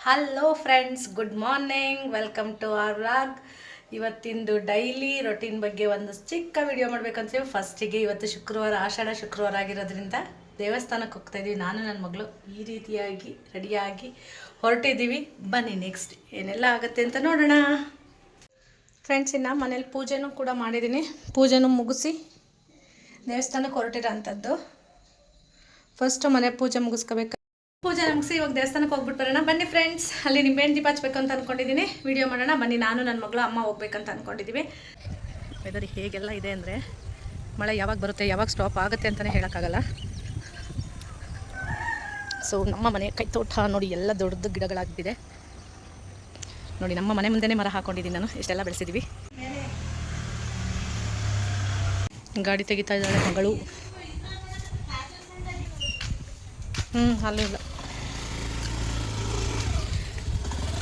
Hello friends, good morning. Welcome to our vlog. ಇವತ್ತಿಂದು daily routine ಬಗ್ಗೆ ಒಂದು ಚಿಕ್ಕ ವಿಡಿಯೋ ಮಾಡ್ಬೇಕಂತೀವಿ. ಫಸ್ಟಿಗೆ ಇವತ್ತು ಶುಕ್ರವಾರ, ಆಷಾಢ ಶುಕ್ರವಾರ ಆಗಿರೋದ್ರಿಂದ ದೇವಸ್ಥಾನಕ್ಕೆ ಹೋಗ್ತಾ ಇದೀವಿ. ನಾನು ನನ್ನ ಮಗಳು ಈ ರೀತಿಯಾಗಿ ರೆಡಿಯಾಗಿ ಹೊರಟಿದ್ದೀವಿ. ಬನ್ನಿ ನೆಕ್ಸ್ಟ್ ಏನೆಲ್ಲ ಆಗುತ್ತೆ ಅಂತ ನೋಡೋಣ. ಫ್ರೆಂಡ್ಸ್, ಇನ್ನು ಮನೇಲಿ ಪೂಜೆನೂ ಕೂಡ ಮಾಡಿದ್ದೀನಿ. ಪೂಜೆನೂ ಮುಗಿಸಿ ದೇವಸ್ಥಾನಕ್ಕೆ ಹೊರಟಿರೋ ಅಂಥದ್ದು. ಫಸ್ಟು ಮನೆ ಪೂಜೆ ಮುಗಿಸ್ಕೋಬೇಕು. ಪೂಜೆ ಮುಗಿಸಿ ಇವಾಗ ದೇವಸ್ಥಾನಕ್ಕೆ ಹೋಗ್ಬಿಟ್ಟು ಬರೋಣ. ಬನ್ನಿ ಫ್ರೆಂಡ್ಸ್, ಅಲ್ಲಿ ನಿಂಬೆಹಣ್ಣು ದೀಪ ಹಚ್ಬೇಕು ಅಂತ ಅಂದ್ಕೊಂಡಿದ್ದೀನಿ. ವಿಡಿಯೋ ಮಾಡೋಣ ಬನ್ನಿ. ನಾನು ನನ್ನ ಮಗಳು ಅಮ್ಮ ಹೋಗ್ಬೇಕಂತ ಅಂದ್ಕೊಂಡಿದ್ದೀವಿ. ವೆದರ್ ಹೇಗೆಲ್ಲ ಇದೆ ಅಂದರೆ ಮಳೆ ಯಾವಾಗ ಬರುತ್ತೆ ಯಾವಾಗ ಸ್ಟಾಪ್ ಆಗುತ್ತೆ ಅಂತಲೇ ಹೇಳೋಕ್ಕಾಗಲ್ಲ. ಸೊ ನಮ್ಮ ಮನೆ ಕೈತೋಟ ನೋಡಿ, ಎಲ್ಲ ದೊಡ್ಡದು ಗಿಡಗಳಾಗ್ತಿದೆ ನೋಡಿ. ನಮ್ಮ ಮನೆ ಮುಂದೆನೇ ಮರ ಹಾಕ್ಕೊಂಡಿದ್ದೀನಿ ನಾನು. ಇಷ್ಟೆಲ್ಲ ಬೆಳೆಸಿದ್ದೀವಿ. ಗಾಡಿ ತೆಗಿತಾ ಇದ್ದಾಳೆ ಮಗಳು. ಅಲ್ಲೂ ಇಲ್ಲ.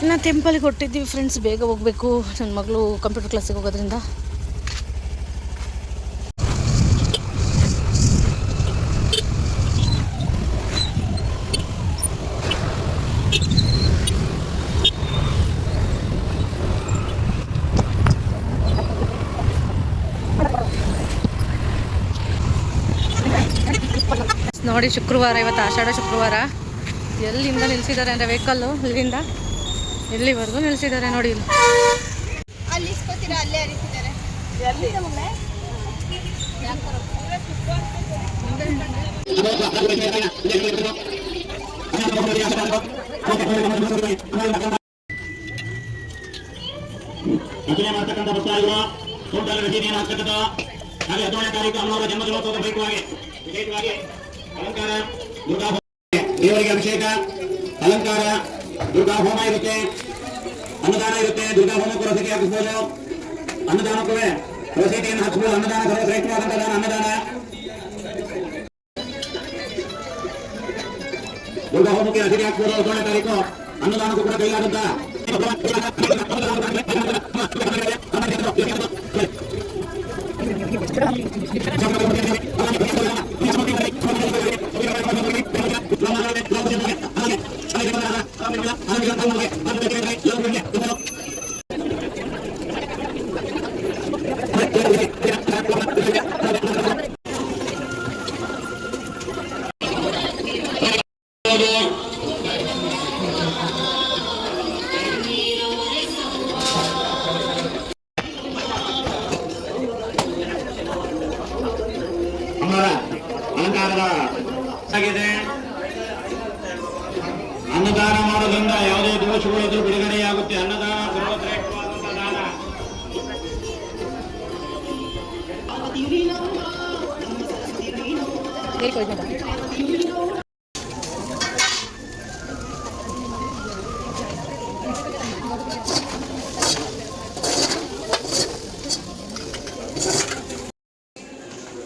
ಇನ್ನು ಟೆಂಪಲ್ಗೆ ಹೊಟ್ಟಿದ್ದೀವಿ ಫ್ರೆಂಡ್ಸ್. ಬೇಗ ಹೋಗಬೇಕು. ನನ್ನ ಮಗಳು ಕಂಪ್ಯೂಟರ್ ಕ್ಲಾಸಿಗೆ ಹೋಗೋದ್ರಿಂದ. ನೋಡಿ, ಶುಕ್ರವಾರ ಇವತ್ತು, ಆಷಾಢ ಶುಕ್ರವಾರ. ಎಲ್ಲಿಂದ ನಿಲ್ಲಿಸಿದ್ದಾರೆ ಅಂದರೆ ವೆಹಿಕಲ್ಲು ಇಲ್ಲಿಂದ ಎಲ್ಲಿವರೆಗೂ ನಿಲ್ಲಿಸಿದ್ದಾರೆ ನೋಡಿ. ಅಲ್ಲಿ ಅಲ್ಲೇ ಹರಿಸಿದ್ದಾರೆ. ರಚನೆ ಮಾಡ್ತಕ್ಕಂಥ ಭಕ್ತಾದಿಗಳು ಟೋಟಲ್ ರಚನೆಯನ್ನು ಹಾಕ್ತಕ್ಕಂಥ ಹಾಗೆ 17ನೇ ತಾರೀಕು ಅಮ್ಮನವರ ಜನ್ಮದಿನೋತ್ಸವದ ಬೈಕವಾಗಿ ವಿಶೇಷವಾಗಿ ಅಲಂಕಾರ, ದುರ್ಗಾ ದೇವರಿಗೆ ಅಭಿಷೇಕ, ಅಲಂಕಾರ, ದುರ್ಗಾ ಹೋಮ ಇರುತ್ತೆ, ಅನ್ನದಾನ ಇರುತ್ತೆ. ದುರ್ಗಾ ಹೋಮಕ್ಕೂ ರಸಿಕೆ ಹಾಕಿಸ್ಬೋದು, ಅನ್ನದಾನಕ್ಕೂ ರಸೀಟಿಯನ್ನು ಹಾಕಿಸ್ಬೋದು. ಅನ್ನದಾನ ಸರ್ವಶ್ರೇಷ್ಠವಾದಂಥ ದಾನ ಅನ್ನದಾನ. ದುರ್ಗಾ ಹೋಮಕ್ಕೆ ರಸೀಟಿ ಹಾಕ್ಬೋದು. 17ನೇ ತಾರೀಕು ಅನ್ನದಾನಕ್ಕೂ ಕೂಡ ಕೈಲಾದಂತ ಅಲಂಕಾರದ ಆಗಿದೆ. ಅನ್ನದಾನ ಮಾಡೋದ್ರಿಂದ ಯಾವುದೇ ದೋಷಗಳಿದ್ರು ಬಿಡುಗಡೆಯಾಗುತ್ತೆ. ಅನ್ನದಾನ ಸರ್ವಶ್ರೇಷ್ಠವಾದಂತಹ ದಾನ.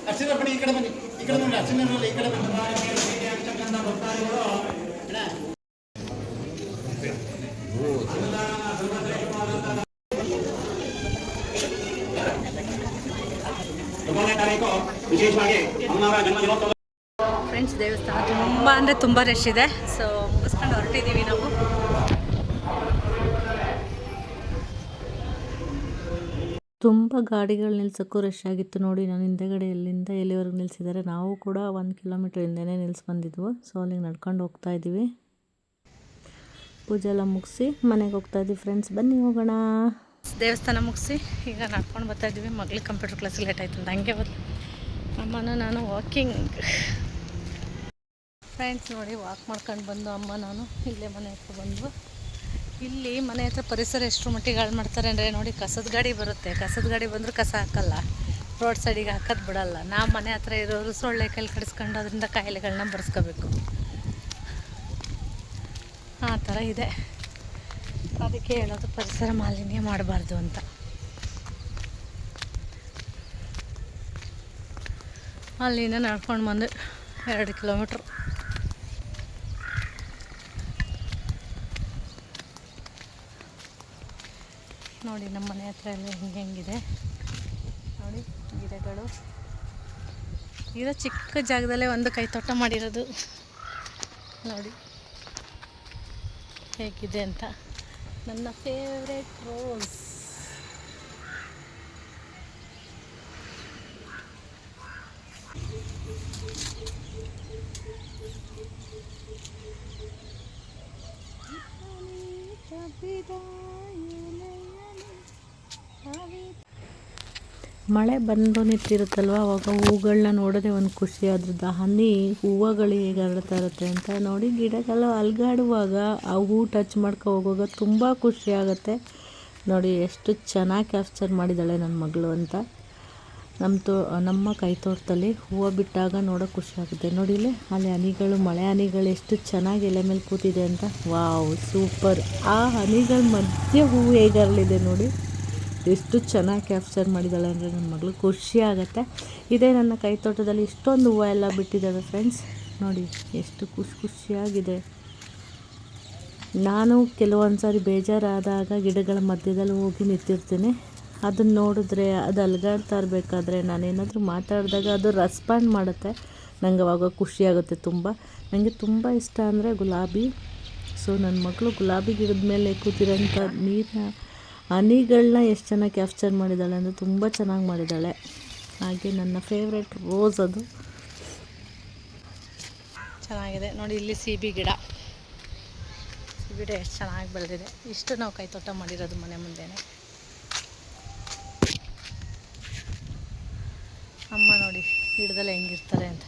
ಅರ್ಚನೆ ಬನ್ನಿ, ಈ ಕಡೆ ಬನ್ನಿ, ಈ ಕಡೆ ನೋಡಿ. ಅರ್ಚನೆ ಈ ಕಡೆ ಬನ್ನಿ. ಫ್ರೆಂಡ್ಸ್, ದೇವಸ್ಥಾನ ತುಂಬ ಅಂದರೆ ತುಂಬ ರಶ್ ಇದೆ. ಸೊ ಮುಗಿಸ್ಕೊಂಡು ಹೊರಟಿದ್ದೀವಿ ನಾವು. ತುಂಬ ಗಾಡಿಗಳು ನಿಲ್ಸೋಕ್ಕೂ ರಶ್ ಆಗಿತ್ತು ನೋಡಿ. ನಾನು ಹಿಂದೆಗಡೆ ಎಲ್ಲಿಂದ ಎಲ್ಲಿವರೆಗೂ ನಿಲ್ಲಿಸಿದ್ದಾರೆ. ನಾವು ಕೂಡ 1 ಕಿಲೋಮೀಟ್ರ್ ಹಿಂದೆನೇ ನಿಲ್ಸಿ ಬಂದಿದ್ವು. ಸೊ ಅಲ್ಲಿಗೆ ನಡ್ಕೊಂಡು ಹೋಗ್ತಾ ಇದ್ದೀವಿ. ಪೂಜೆ ಎಲ್ಲ ಮುಗಿಸಿ ಮನೆಗೆ ಹೋಗ್ತಾ ಇದ್ದೀವಿ ಫ್ರೆಂಡ್ಸ್. ಬನ್ನಿ ಹೋಗೋಣ. ದೇವಸ್ಥಾನ ಮುಗಿಸಿ ಈಗ ನಡ್ಕೊಂಡು ಬರ್ತಾ ಇದ್ದೀವಿ. ಮಗಳಿಗೆ ಕಂಪ್ಯೂಟರ್ ಕ್ಲಾಸಿಗೆ ಲೇಟ್ ಆಯ್ತು ಅಂತ ಹಂಗೆ ಅಮ್ಮನೂ ನಾನು ವಾಕಿಂಗ್. ಫ್ರೆಂಡ್ಸ್ ನೋಡಿ, ವಾಕ್ ಮಾಡ್ಕೊಂಡು ಬಂದು ಅಮ್ಮ ನಾನು ಇಲ್ಲೇ ಮನೆ ಹತ್ರ ಬಂದು. ಇಲ್ಲಿ ಮನೆ ಹತ್ರ ಪರಿಸರ ಎಷ್ಟರ ಮಟ್ಟಿಗೆ ಹಾಳು ಮಾಡ್ತಾರೆ ಅಂದರೆ ನೋಡಿ, ಕಸದ ಗಾಡಿ ಬರುತ್ತೆ. ಕಸದ ಗಾಡಿ ಬಂದರೂ ಕಸ ಹಾಕಲ್ಲ, ರೋಡ್ ಸೈಡಿಗೆ ಹಾಕೋದು ಬಿಡಲ್ಲ. ನಾವು ಮನೆ ಹತ್ರ ಇರೋರು ಸೊಳ್ಳೆ ಕೈಲಿ ಕಡಿಸ್ಕೊಂಡು ಅದರಿಂದ ಕಾಯಿಲೆಗಳನ್ನ ಬರ್ಸ್ಕೋಬೇಕು. ಆ ಥರ ಇದೆ. ಅದಕ್ಕೆ ಹೇಳೋದು ಪರಿಸರ ಮಾಲಿನ್ಯ ಮಾಡಬಾರ್ದು ಅಂತ. ಅಲ್ಲಿಂದ ನಡ್ಕೊಂಡು ಬಂದು 2 ಕಿಲೋಮೀಟ್ರ್. ನೋಡಿ ನಮ್ಮ ಮನೆ ಹತ್ರ ಎಲ್ಲ ಹೆಂಗಿದೆ ನೋಡಿ. ಗಿಡಗಳು ಇರೋ ಚಿಕ್ಕ ಜಾಗದಲ್ಲೇ ಒಂದು ಕೈ ತೋಟ ಮಾಡಿರೋದು ನೋಡಿ. ಹೇಗಿದೆ ಅಂತ. ನನ್ನ ಫೇವ್ರೆಟ್ ರೋಸ್. ಮಳೆ ಬಂದು ನಿಂತಿರುತ್ತಲ್ವ, ಅವಾಗ ಹೂಗಳನ್ನ ನೋಡೋದೇ ಒಂದು ಖುಷಿ. ಅದ್ರದ್ದು ಹನಿ ಹೂವುಗಳು ಹೇಗೆ ಹರಡ್ತಾ ಇರುತ್ತೆ ಅಂತ ನೋಡಿ. ಗಿಡಗಳು ಅಲ್ಗಾಡುವಾಗ ಆ ಹೂ ಟಚ್ ಮಾಡ್ಕೊ ಹೋಗುವಾಗ ತುಂಬ ಖುಷಿ ಆಗುತ್ತೆ. ನೋಡಿ ಎಷ್ಟು ಚೆನ್ನಾಗಿ ಕ್ಯಾಪ್ಚರ್ ಮಾಡಿದ್ದಾಳೆ ನನ್ನ ಮಗಳು ಅಂತ. ನಮ್ಮ ಕೈ ತೋಟದಲ್ಲಿ ಹೂವು ಬಿಟ್ಟಾಗ ನೋಡೋಕೆ ಖುಷಿ ಆಗುತ್ತೆ. ನೋಡಿ ಇಲ್ಲಿ ಅಲ್ಲಿ ಹನಿಗಳು, ಮಳೆ ಹನಿಗಳು ಎಷ್ಟು ಚೆನ್ನಾಗಿ ಎಲೆ ಮೇಲೆ ಕೂತಿದೆ ಅಂತ. Wow, super. ಆ ಹನಿಗಳ ಮಧ್ಯೆ ಹೂವು ಹೇಗೆ ಅರಳಿದೆ ನೋಡಿ, ಎಷ್ಟು ಚೆನ್ನಾಗಿ ಕ್ಯಾಪ್ಚರ್ ಮಾಡಿದ್ದಾಳೆ ಅಂದರೆ ನನ್ನ ಮಗಳು ಖುಷಿ ಆಗುತ್ತೆ. ಇದೇ ನನ್ನ ಕೈ ತೋಟದಲ್ಲಿ ಇಷ್ಟೊಂದು ಹೂವು ಎಲ್ಲ ಬಿಟ್ಟಿದ್ದಾವೆ ಫ್ರೆಂಡ್ಸ್. ನೋಡಿ ಎಷ್ಟು ಖುಷಿಯಾಗಿದೆ. ನಾನು ಕೆಲವೊಂದು ಸಾರಿ ಬೇಜಾರಾದಾಗ ಗಿಡಗಳ ಮಧ್ಯದಲ್ಲಿ ಹೋಗಿ ನಿಂತಿರ್ತೀನಿ. ಅದನ್ನು ನೋಡಿದ್ರೆ ಅದು ಅಲ್ಗಾಡ್ತಾ ಇರಬೇಕಾದ್ರೆ ನಾನೇನಾದರೂ ಮಾತಾಡಿದಾಗ ಅದು ರೆಸ್ಪಾಂಡ್ ಮಾಡುತ್ತೆ. ನನಗೆ ಅವಾಗ ಖುಷಿಯಾಗುತ್ತೆ ತುಂಬ. ನನಗೆ ತುಂಬ ಇಷ್ಟ ಅಂದರೆ ಗುಲಾಬಿ. ಸೊ ನನ್ನ ಮಗಳು ಗುಲಾಬಿ ಗಿಡದ ಮೇಲೆ ಕೂತಿರೋಂಥ ನೀರಿನ ಹನಿಗಳನ್ನ ಎಷ್ಟು ಚೆನ್ನಾಗಿ ಕ್ಯಾಪ್ಚರ್ ಮಾಡಿದ್ದಾಳೆ ಅಂದರೆ ತುಂಬ ಚೆನ್ನಾಗಿ ಮಾಡಿದ್ದಾಳೆ. ಹಾಗೆ ನನ್ನ ಫೇವ್ರೆಟ್ ರೋಸ್ ಅದು ಚೆನ್ನಾಗಿದೆ. ನೋಡಿ ಇಲ್ಲಿ ಸೀಬೆ ಗಿಡ ಎಷ್ಟು ಚೆನ್ನಾಗಿ ಬೆಳೆದಿದೆ. ಇಷ್ಟು ನಾವು ಕೈ ತೋಟ ಮಾಡಿರೋದು ಮನೆ ಮುಂದೆನೇ. ಅಮ್ಮ ನೋಡಿ ಗಿಡದಲ್ಲಿ ಹೆಂಗಿರ್ತಾರೆ ಅಂತ.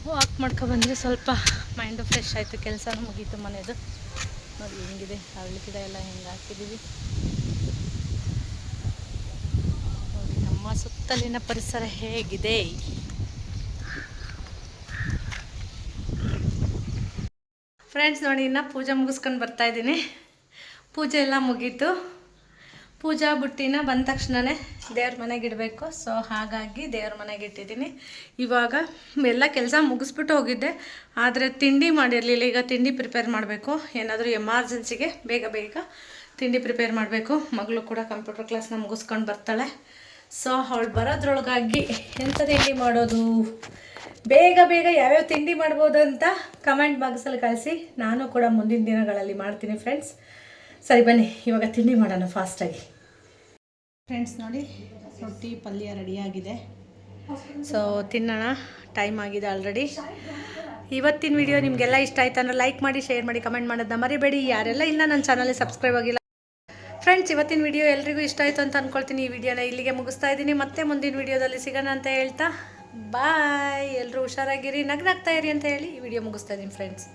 ವಾಕ್ ಮಾಡ್ಕೊಬಂದರೆ ಸ್ವಲ್ಪ ಮೈಂಡು ಫ್ರೆಶ್ ಆಯಿತು, ಕೆಲಸನೂ ಮುಗೀತು ಮನೆಯದು. ನೋಡಿ ಹೆಂಗಿದೆ ಅರಳಿ ಗಿಡ ಎಲ್ಲ ಹೆಂಗೆ ಹಾಕಿದ್ದೀವಿ ನೋಡಿ. ನಮ್ಮ ಸುತ್ತಲಿನ ಪರಿಸರ ಹೇಗಿದೆ. ಫ್ರೆಂಡ್ಸ್ ನೋಡಿ, ಇನ್ನು ಪೂಜೆ ಮುಗಿಸ್ಕೊಂಡು ಬರ್ತಾಯಿದ್ದೀನಿ. ಪೂಜೆ ಎಲ್ಲ ಮುಗೀತು. ಪೂಜಾ ಬುಟ್ಟಿನ ಬಂದ ತಕ್ಷಣವೇ ದೇವ್ರ ಮನೆಗೆ ಇಡಬೇಕು. ಸೊ ಹಾಗಾಗಿ ದೇವ್ರ ಮನೆಗೆ ಇಟ್ಟಿದ್ದೀನಿ. ಇವಾಗ ಎಲ್ಲ ಕೆಲಸ ಮುಗಿಸ್ಬಿಟ್ಟು ಹೋಗಿದ್ದೆ, ಆದರೆ ತಿಂಡಿ ಮಾಡಿರಲಿಲ್ಲ. ಈಗ ತಿಂಡಿ ಪ್ರಿಪೇರ್ ಮಾಡಬೇಕು. ಏನಾದರೂ ಎಮರ್ಜೆನ್ಸಿಗೆ ಬೇಗ ತಿಂಡಿ ಪ್ರಿಪೇರ್ ಮಾಡಬೇಕು. ಮಗಳು ಕೂಡ ಕಂಪ್ಯೂಟರ್ ಕ್ಲಾಸ್ನ ಮುಗಿಸ್ಕೊಂಡು ಬರ್ತಾಳೆ. ಸೊ ಅವಳು ಬರೋದ್ರೊಳಗಾಗಿ ಎಂಥ ತಿಂಡಿ ಮಾಡೋದು, ಬೇಗ ಯಾವ್ಯಾವ ತಿಂಡಿ ಮಾಡ್ಬೋದು ಅಂತ ಕಮೆಂಟ್ ಬಾಕ್ಸಲ್ಲಿ ಕಳಿಸಿ. ನಾನು ಕೂಡ ಮುಂದಿನ ದಿನಗಳಲ್ಲಿ ಮಾಡ್ತೀನಿ ಫ್ರೆಂಡ್ಸ್. ಸರಿ ಬನ್ನಿ ಇವಾಗ ತಿಂಡಿ ಮಾಡೋಣ ಫಾಸ್ಟಾಗಿ. ಫ್ರೆಂಡ್ಸ್ ನೋಡಿ, ರೊಟ್ಟಿ ಪಲ್ಯ ರೆಡಿಯಾಗಿದೆ. ಸೊ ತಿನ್ನೋಣ, ಟೈಮ್ ಆಗಿದೆ ಆಲ್ರೆಡಿ. ಇವತ್ತಿನ ವಿಡಿಯೋ ನಿಮಗೆಲ್ಲ ಇಷ್ಟ ಆಯ್ತು ಅಂದರೆ ಲೈಕ್ ಮಾಡಿ, ಶೇರ್ ಮಾಡಿ, ಕಮೆಂಟ್ ಮಾಡೋದನ್ನ ಮರಿಬೇಡಿ. ಯಾರೆಲ್ಲ ಇಲ್ಲ ನನ್ನ ಚಾನಲ್ಗೆ ಸಬ್ಸ್ಕ್ರೈಬ್ ಆಗಿಲ್ಲ ಫ್ರೆಂಡ್ಸ್, ಇವತ್ತಿನ ವಿಡಿಯೋ ಎಲ್ರಿಗೂ ಇಷ್ಟ ಆಯಿತು ಅಂತ ಅಂದ್ಕೊಳ್ತೀನಿ. ಈ ವಿಡಿಯೋನ ಇಲ್ಲಿಗೆ ಮುಗಿಸ್ತಾ ಇದ್ದೀನಿ. ಮತ್ತೆ ಮುಂದಿನ ವಿಡಿಯೋದಲ್ಲಿ ಸಿಗೋಣ ಅಂತ ಹೇಳ್ತಾ ಬಾಯ್. ಎಲ್ಲರೂ ಹುಷಾರಾಗಿರಿ, ನಗ್ನಾಗ್ತಾ ಇರಿ ಅಂತ ಹೇಳಿ ಈ ವಿಡಿಯೋ ಮುಗಿಸ್ತಾ ಇದ್ದೀನಿ ಫ್ರೆಂಡ್ಸ್.